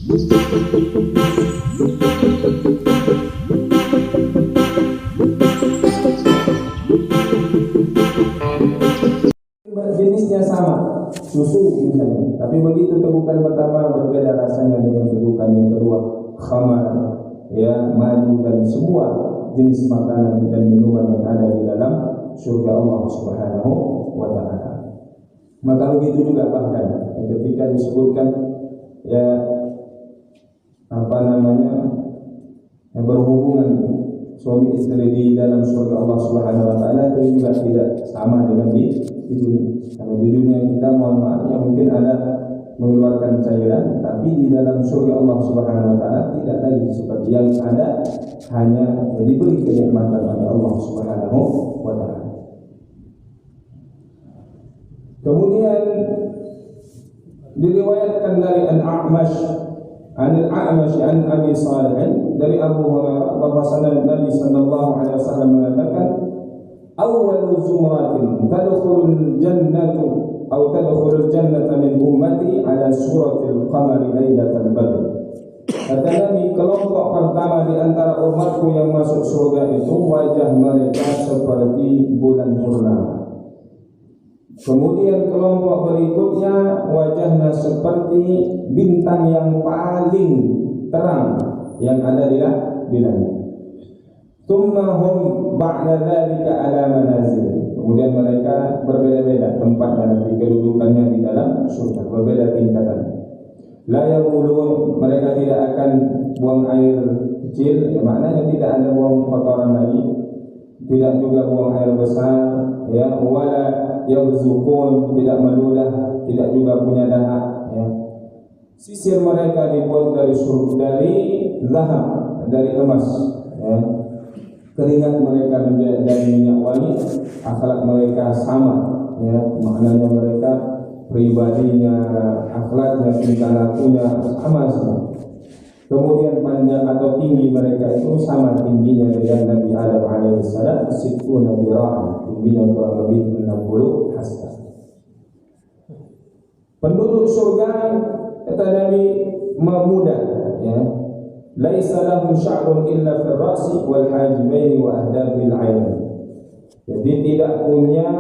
Jenisnya sama, susu misalnya, tapi begitu tegukan pertama berbeda rasanya dengan tegukan yang kedua. Khamar, ya, madu dan semua jenis makanan dan minuman yang ada di dalam surga Allah Subhanahu wa taala. Maka begitu juga bahkan ketika disebutkan ya yang berhubungan suami istri di dalam surga Allah Subhanahu wa taala itu juga tidak sama dengan di dunia. Kalau di dunia kita mohon maaf ya mungkin ada mengeluarkan cairan, tapi di dalam surga Allah Subhanahu wa taala tidak lagi seperti yang ada, hanya diberi kenikmatan oleh Allah Subhanahu wa taala. Kemudian diriwayatkan dari Al-A'mash an Abi Salih dari Abu Hurairah bahwasanya Nabi sallallahu alaihi wasallam mengatakan awwalu zumratin tadkhulul jannatu atau tadkhulul jannata min ummati ala suratil qamari lailatal badr. Kata Nabi, kelompok pertama di antara umatku yang masuk surga itu wajah mereka seperti bulan purnama. Kemudian kelompok berikutnya wajahnya seperti bintang yang paling terang yang ada di langit. Tummahum ba'da dzalika ala manazil. Kemudian mereka berbeda-beda tempatnya nanti kedudukannya di dalam surga, berbeda tingkatan. La yaqulun, mereka tidak akan buang air kecil, ya maknanya tidak ada buang kotoran lagi, tidak juga buang air besar, ya, wala yarzukun, tidak meludah, tidak juga punya dahak, ya. Sisir mereka dibuat dari surga, dari zahab, dari emas, ya. Keringat mereka dari minyak wangi, akhlak mereka sama, ya, maknanya mereka pribadinya, akhlaknya, tingkah lakunya sama semua. Kemudian panjang atau tinggi mereka itu sama tingginya dengan Nabi Adam alaihissalam, situna dira'an, tingginya kurang lebih 60 hasta. Penduduk surga kata Nabi muda, ya. Laisa lahum sya'run illa fil ra'si wal hajibaini wa ahdabil 'ain. Jadi tidak punya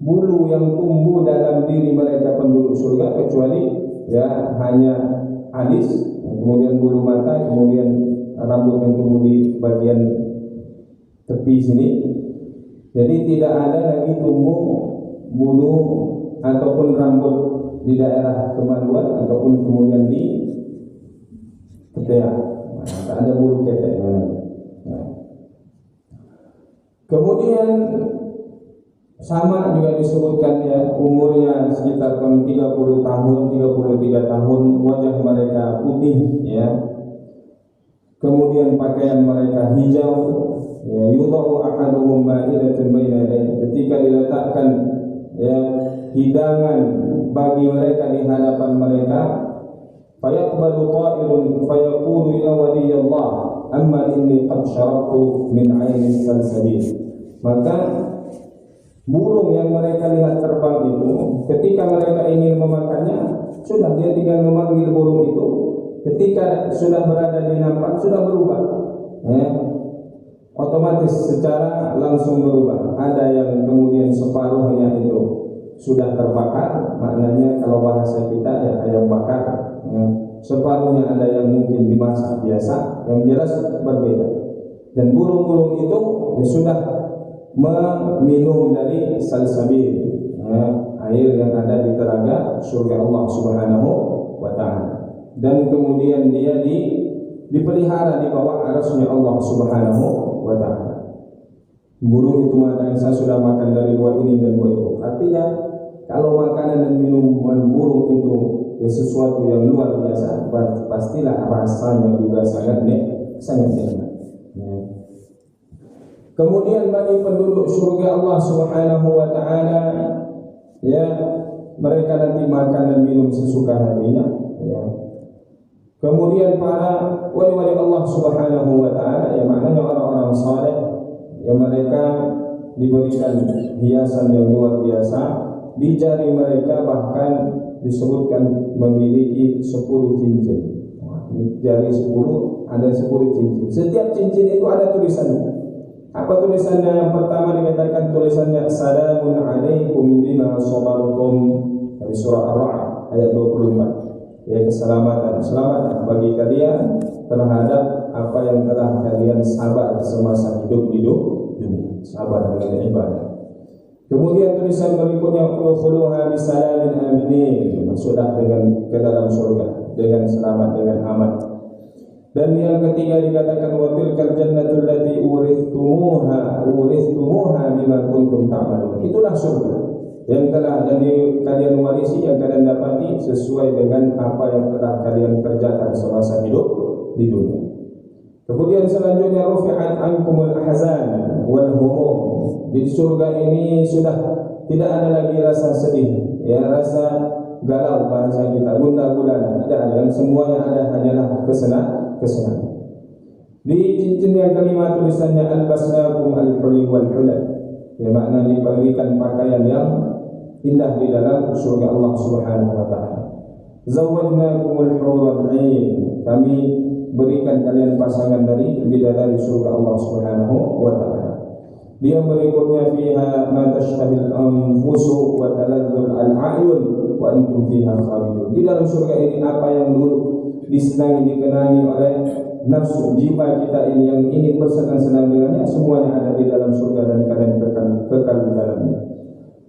bulu yang tumbuh dalam diri mereka penduduk surga kecuali ya hanya alis, kemudian bulu mata, kemudian rambut yang tumbuh di bagian tepi sini. Jadi tidak ada lagi tumbuh bulu ataupun rambut di daerah kemaluan ataupun kemudian di ketiak, tak ada bulu keteknya lagi. Kemudian sama juga disebutkan ya umurnya sekitar 30 tahun, 33 tahun, wajah mereka putih, ya. Kemudian pakaian mereka hijau, ya, yudha'u ahaduhum ma'idatun baina yadayhi, ketika diletakkan ya hidangan bagi mereka di hadapan mereka, fayaqbalu ta'irun fayaqulu ya waliyallah amma inni qad syarabtu min 'aini salsabil. Maka burung yang mereka lihat terbang itu ketika mereka ingin memakannya, sudah dia tinggal memanggil burung itu, ketika sudah berada di nampak sudah berubah, ya. Otomatis secara langsung berubah. Ada yang kemudian separuhnya itu sudah terbakar, maknanya kalau bahasa kita ya ayam bakar, ya. Separuhnya ada yang mungkin dimasak biasa, yang jelas berbeda. Dan burung-burung itu ya sudah meminum dari salsabil, ya, air yang ada di telaga surga Allah Subhanahu wa taala. Dan kemudian dia dipelihara di bawah arasnya Allah Subhanahu wa taala. Burung itu mengatakan saya sudah makan dari buah ini dan buah itu. Artinya kalau makanan dan minuman burung itu ya sesuatu yang luar biasa, pastilah rasanya juga sangat nikmat. Ya. Kemudian bagi penduduk surga Allah Subhanahu wa taala, ya, mereka nanti makan dan minum sesuka hatinya, ya. Kemudian para wali-wali Allah Subhanahu wa taala, ya, maknanya orang-orang saleh, ya, mereka diberikan hiasan yang luar biasa di jari mereka, bahkan disebutkan memiliki 10 cincin. Jari 10 ada 10 cincin. Setiap cincin itu ada tulisannya. Apa tulisannya? Yang pertama dikatakan tulisannya Assalamun alaikum bima sabartum, dari surah Ar-Ra'd ayat 24. Ya, keselamatan, selamat bagi kalian terhadap apa yang telah kalian sabar semasa hidup di dunia. Sabar dengan ibadah. Kemudian tulisan berikutnya udkhuluha bisalamin aminin, masuklah dengan ke dalam surga dengan selamat, dengan aman. Dan yang ketiga dikatakan wa tilkal jannatul lati urithumuha bima kuntum ta'malun. Itulah surga yang kalian warisi, yang kalian dapati sesuai dengan apa yang telah kalian kerjakan semasa hidup di dunia. Kemudian selanjutnya rufi'at ankumul ahzan wal humum. Di surga ini sudah tidak ada lagi rasa sedih, ya, rasa galau bahasa kita, gundah gulana, tidak ada. Yang semuanya ada hanyalah kesenangan. Di cincin yang kelima tulisannya albasnakum al-huli wal hulal, ya, makna diberikan pakaian yang indah di dalam surga Allah Subhanahu wa taala. Zawwajnakumul hurul 'ain, kami berikan kalian pasangan dari bidadari surga Allah Subhanahu wa taala. Dia berikutnya fiha ma tashtahil anfusu wa taladzul al-a'yun wa antum fiha khalidun. Di dalam surga ini apa yang dulu disenangi, dikenangi oleh nafsu jiwa kita ini yang ingin bersenang-senang dengannya, semuanya ada di dalam surga dan kalian kekal di dalamnya.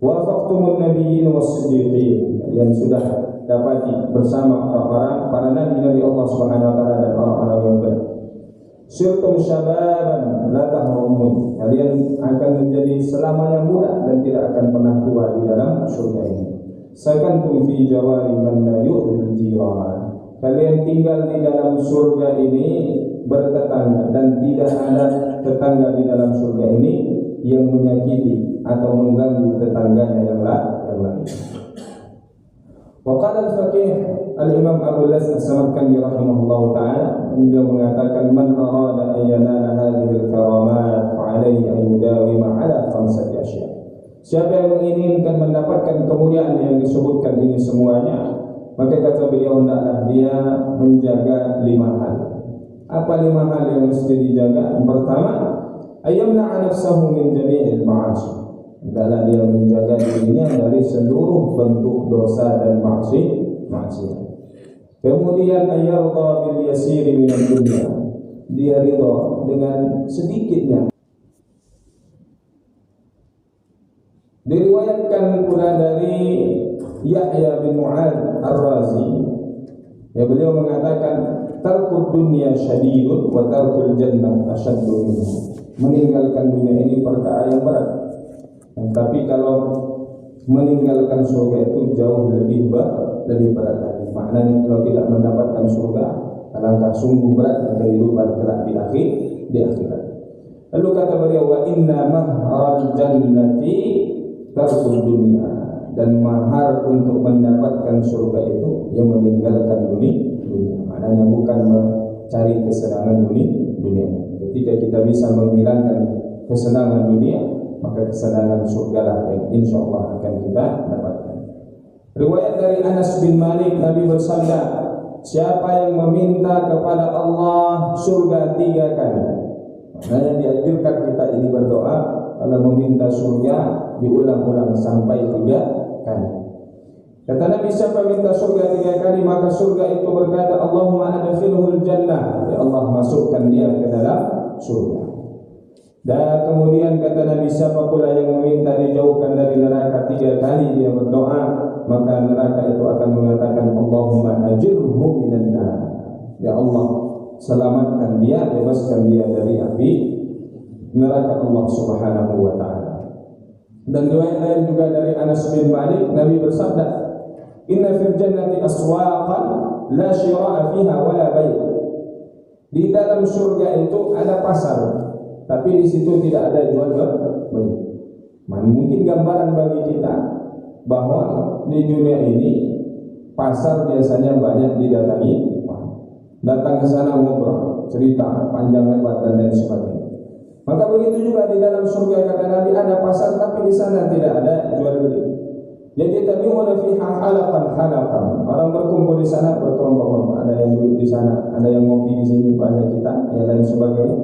Wafaqtumun nabiyyin was-siddiqin, kalian sudah dapati bersama orang-orang para nabi Allah Subhanahu wa taala dan orang-orang yang benar. Sirtum syababan la tahrumun, kalian akan menjadi selamanya muda dan tidak akan pernah tua di dalam surga ini. Sakantum fi jawari man la yu'dil jiran, kalian tinggal di dalam surga ini bertetangga dan tidak ada tetangga di dalam surga ini yang menyakiti atau mengganggu tetangganya yang lain. Waqala al-faqih al-Imam Abu Las As-Samarkandi rahimahullah ta'ala, beliau mengatakan man arada an yanala hadhihi al-karamat fa'alayhi an yudawima ala khamsati asya'. Siapa yang menginginkan mendapatkan kemuliaan yang disebutkan ini semuanya, maka kata beliau hendaklah dia menjaga 5 hal. Apa 5 hal yang mesti dijaga? Yang pertama, ayyamna'a nafsahu min jami'il ma'asi, adalah dia menjaga dirinya dari seluruh bentuk dosa dan maksiat. Kemudian ayyarda bil yasiri minad dunya, dia ridha dengan sedikitnya. Diriwayatkan pula dari Yahya bin Mu'ad Ar-Razi, ya, beliau mengatakan tarkud dunya syadidun wa tarkul jannah asyaddu minhu. Meninggalkan dunia ini perkara yang berat, tapi kalau meninggalkan surga itu jauh lebih berat lagi. Maknanya kalau tidak mendapatkan surga, alangkah sungguh berat kehidupan kelak di akhirat. Lalu kata beliau, wa inna mahral jannati tarkul dunya, dan mahar untuk mendapatkan surga itu yang meninggalkan dunia. Maknanya bukan mencari kesenangan dunia. Ketika kita bisa menghilangkan kesenangan dunia, maka kesenangan surga lah yang insya Allah akan kita dapatkan. Riwayat dari Anas bin Malik, Nabi bersabda, siapa yang meminta kepada Allah surga 3 kali, maknanya dianjurkan kita ini berdoa kalau meminta surga diulang-ulang sampai 3 kali. Kata Nabi, siapa minta surga 3 kali, maka surga itu berkata, Allahumma adkhilhul jannah, ya Allah masukkan dia ke dalam surga. Dan kemudian kata Nabi, siapa pula yang meminta dijauhkan dari neraka 3 kali dia berdoa, maka neraka itu akan mengatakan, Allahumma ajirhu minan nar, ya Allah selamatkan dia, bebaskan dia dari api neraka Allah Subhanahu wa taala. Dan riwayat lain juga dari Anas bin Malik, Nabi bersabda, inna fil jannati aswaqan la syira'a fiha wala bay'. Di dalam surga itu ada pasar, tapi di situ tidak ada jual beli. Mungkin gambaran bagi kita bahwa di dunia ini pasar biasanya banyak didatangi, datang ke sana ngobrol, cerita panjang lebar dan lain sebagainya. Maka begitu juga di dalam surga, kata Nabi, ada pasar tapi di sana tidak ada jual beli. Yajtami'una fiha halaqan. Orang berkumpul di sana berkelompok-kelompok, ada yang duduk di sana, ada yang ngopi di sini bahasa kita, ya dan sebagainya.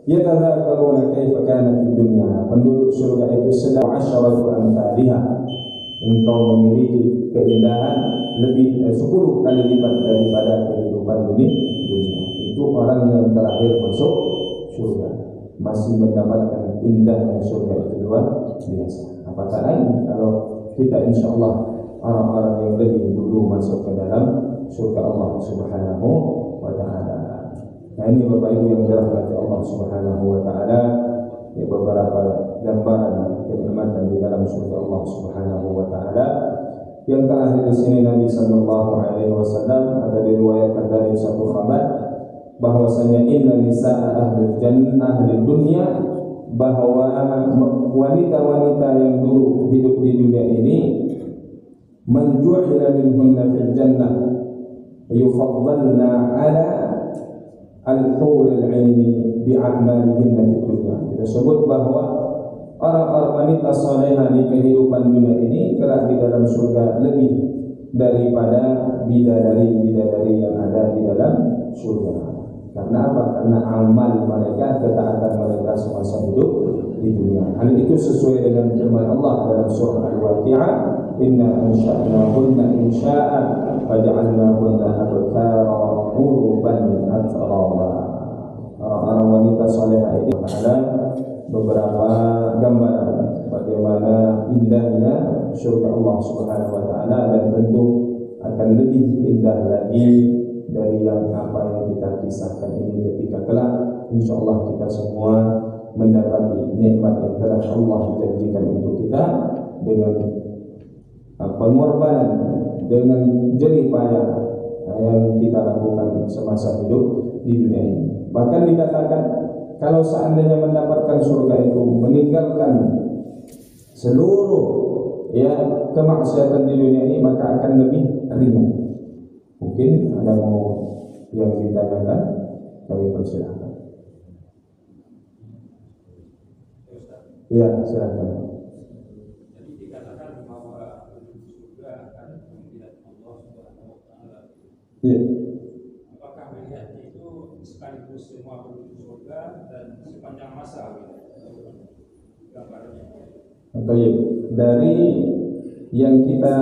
Yatadzakaruna kaifa kanat dunya. Penduduk surga itu sedang 10 amsalha. Engkau memiliki keindahan lebih 10 kali lipat daripada kehidupan dunia. Itu orang yang terakhir masuk surga masih mendapatkan indahnya surga itu luar biasa. Apakah lain kalau kita insyaallah orang-orang yang lebih dulu masuk ke dalam surga Allah Subhanahu wa taala. Nah, ini Bapak Ibu yang dirahmati Allah Subhanahu wa taala, ya beberapa gambaran kenikmatan di dalam surga Allah Subhanahu wa taala. Yang terakhir di sini Nabi sallallahu alaihi wasallam ada diriwayatkan dari satu khabar bahwasanya inna nisaa ahli jannah di dunia, bahwa wanita-wanita yang dulu hidup di dunia ini menju'ila minhunna fil jannah yufaddalna ala al-huril 'aini bi'amalihinna fid dunya. Kita sebut bahwa orang-orang wanita salehah di kehidupan dunia ini kelak di dalam surga lebih daripada bidadari-bidadari yang ada di dalam surga. Karena apa? Karena amal mereka, ketaatan mereka semasa hidup di dunia. Hal itu sesuai dengan firman Allah dalam surah Al-Waqi'ah, inna ansha'nahunna insha'an faja'alnahunna abkara urban atraba. Orang-orang wanita salehah ini ada beberapa gambaran bagaimana indahnya surga Allah Subhanahu wa taala, dan tentu akan lebih indah lagi dari yang apa yang kita kisahkan ini ketika kelak insyaallah kita semua mendapati nikmat yang telah Allah janjikan untuk kita dengan pengorbanan, dengan jerih payah yang kita lakukan semasa hidup di dunia ini. Bahkan dikatakan kalau seandainya mendapatkan surga itu meninggalkan seluruh kemaksiatan di dunia ini, maka akan lebih ringan. Mungkin ada mau yang ditanyakan, kami persilahkan. Ya, silakan. Jadi dikatakan bahwa surga akan melihat Allah Subhanahu wa taala. Iya. Apakah melihat itu sekaligus semua penduduk surga dan sepanjang masa gambarnya? Baik. Dari yang kita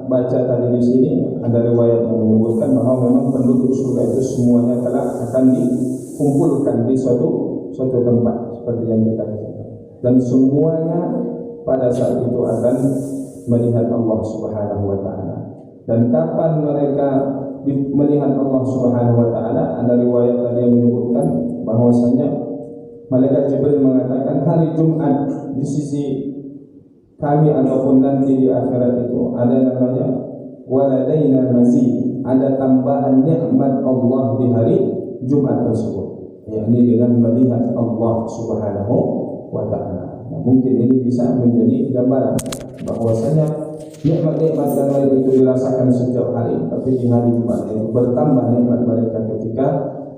baca tadi di sini ada riwayat yang menyebutkan bahwa memang penduduk surga itu semuanya akan dikumpulkan di suatu tempat seperti yang kita katakan, dan semuanya pada saat itu akan melihat Allah Subhanahu wa taala. Dan kapan mereka melihat Allah Subhanahu wa taala, ada riwayat tadi yang menyebutkan bahwasanya malaikat Jibril mengatakan hari Jumat di sisi kami ataupun nanti di akhirat itu ada namanya waladaina mazid, ada tambahan nikmat Allah di hari Jumat tersebut, yakni dengan melihat Allah Subhanahu wa taala. Nah, mungkin ini bisa menjadi gambaran bahwasanya nikmat-nikmat yang lain itu dirasakan setiap hari, tapi di hari Jumat itu bertambah nikmat mereka ketika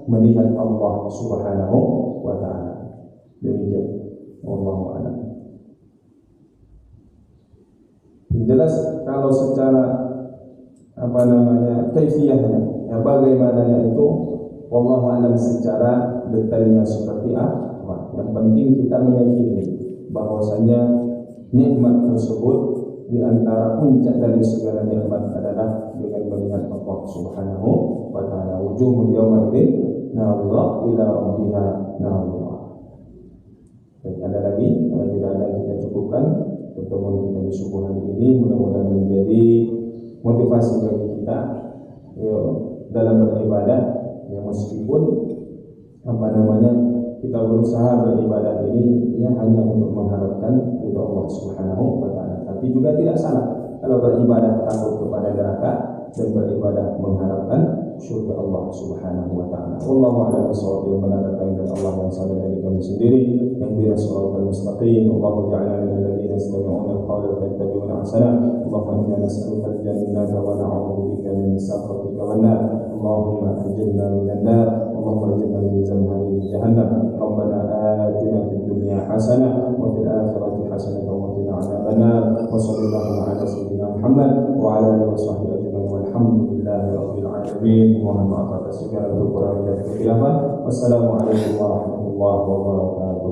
melihat Allah Subhanahu wa taala. Demikian, wallahu a'lam. Jelas kalau secara kaifiyahnya, bagaimananya itu wallahu a'lam secara detailnya seperti apa. Yang penting kita meyakini bahwasanya nikmat tersebut di antara puncak dari segala nikmat adalah dengan melihat Allah Subhanahu wa taala. Wujuhun yawma idzin nadhirah ila rabbiha nadhirah. Baik, ada lagi? Kalau tidak ada kita cukupkan pertemuan kita di subuh hari ini. Mudah-mudahan menjadi motivasi bagi kita dalam beribadah, meskipun kita berusaha beribadah ini hanya untuk mengharapkan ridha Allah Subhanahu wa taala. Tapi juga tidak salah kalau beribadah takut kepada neraka dan beribadah mengharapkan surga Allah Subhanahu wa taala. Wallahu a'lam bishawab. Yang benar datang dari Allah, yang salah dari kami sendiri. Ihdinas siratal mustaqim. Allahu ja'alna minal ladzina yastami'una al-qawla fayattabi'una ahsana. Allahumma inna nas'aluka al-jannata wa na'udzu bika min sakhatika wan nar. Allahumma ajirna minan nar. Allahumma ajirna min zamhari jahannam. Rabbana atina fid dunya hasanah wa fil akhirati hasanah wa qina adzabannar. Wa sallallahu ala sayyidina Muhammad wa ala alihi washabbihi ajmain. Walhamdulillahi rabbil alamin. Mohon maaf atas segala kekurangan dan kekhilafan. Wassalamualaikum warahmatullahi wabarakatuh.